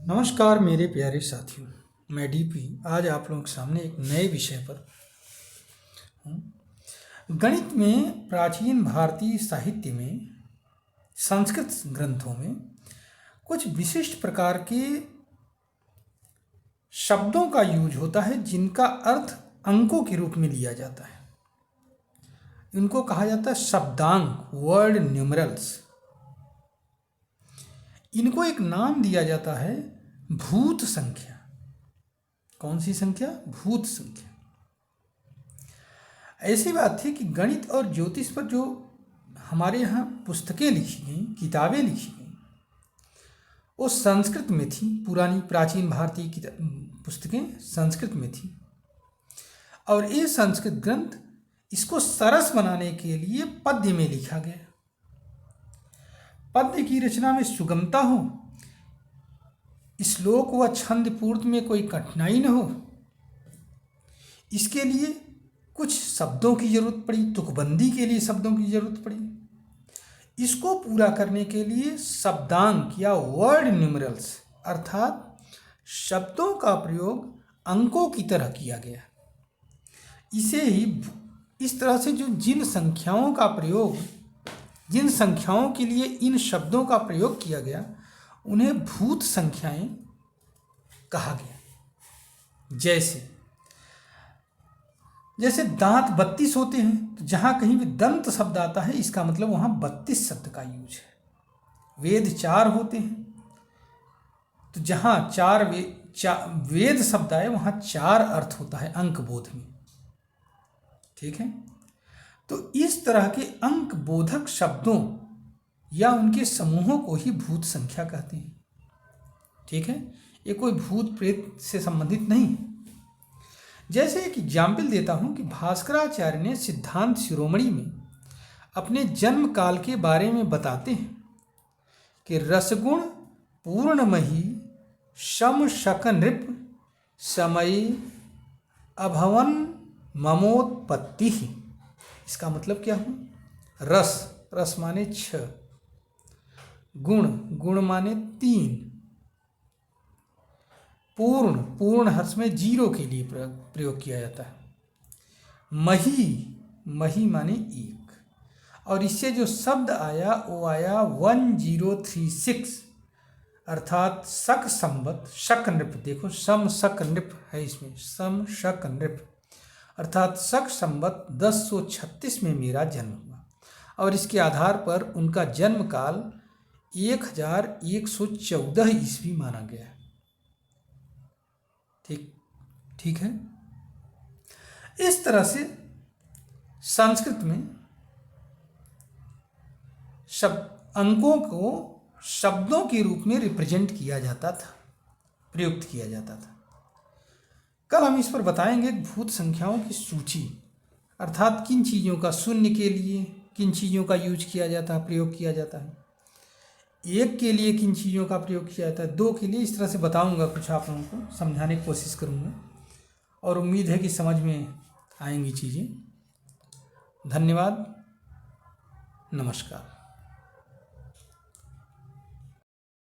नमस्कार मेरे प्यारे साथियों। मैं डीपी आज आप लोगों के सामने एक नए विषय पर हूँ। गणित में प्राचीन भारतीय साहित्य में संस्कृत ग्रंथों में कुछ विशिष्ट प्रकार के शब्दों का यूज होता है जिनका अर्थ अंकों के रूप में लिया जाता है। इनको कहा जाता है शब्दांक, वर्ड न्यूमरल्स। इनको एक नाम दिया जाता है भूत संख्या। कौन सी संख्या? भूत संख्या। ऐसी बात थी कि गणित और ज्योतिष पर जो हमारे यहाँ पुस्तकें लिखी गई, किताबें लिखी गई, वो संस्कृत में थी। पुरानी प्राचीन भारतीय पुस्तकें संस्कृत में थी और ये संस्कृत ग्रंथ इसको सरस बनाने के लिए पद्य में लिखा गया। पद्य की रचना में सुगमता हो, श्लोक व छंद पूर्ति में कोई कठिनाई न हो, इसके लिए कुछ शब्दों की जरूरत पड़ी, तुकबंदी के लिए शब्दों की जरूरत पड़ी। इसको पूरा करने के लिए शब्दांक या वर्ड न्यूमरल्स अर्थात शब्दों का प्रयोग अंकों की तरह किया गया। इसे ही इस तरह से जिन संख्याओं के लिए इन शब्दों का प्रयोग किया गया उन्हें भूत संख्याएं कहा गया। जैसे दांत 32 होते हैं, तो जहां कहीं भी दंत शब्द आता है इसका मतलब वहां 32 शब्द का यूज है। वेद 4 होते हैं, तो जहां वेद शब्द आए वहां 4 अर्थ होता है अंक बोध में। ठीक है, तो इस तरह के अंक बोधक शब्दों या उनके समूहों को ही भूत संख्या कहते हैं। ठीक है, ये कोई भूत प्रेत से संबंधित नहीं। जैसे एक एग्जाम्पल देता हूं कि भास्कराचार्य ने सिद्धांत शिरोमणि में अपने जन्म काल के बारे में बताते हैं कि रसगुण पूर्णमही शम शक नृप समय अभवन ममोत्पत्ति। इसका मतलब क्या हुआ? रस माने 6, गुण माने 3, पूर्ण हर्ष में 0 के लिए प्रयोग किया जाता है। मही माने 1, और इससे जो शब्द आया वो आया 1036 अर्थात शक संवत शक नृप। देखो सम शक नृप है इसमें, सम शक नृप अर्थात शक संवत 1036 में मेरा जन्म हुआ और इसके आधार पर उनका जन्म काल 1114 ईस्वी माना गया। ठीक है। इस तरह से संस्कृत में अंकों को शब्दों के रूप में रिप्रेजेंट किया जाता था, प्रयुक्त किया जाता था। कल हम इस पर बताएंगे भूत संख्याओं की सूची, अर्थात किन चीज़ों का शून्य के लिए किन चीज़ों का यूज किया जाता है, प्रयोग किया जाता है, 1 के लिए किन चीज़ों का प्रयोग किया जाता है, 2 के लिए। इस तरह से बताऊंगा, कुछ आप लोगों को समझाने की कोशिश करूंगा और उम्मीद है कि समझ में आएंगी चीज़ें। धन्यवाद, नमस्कार।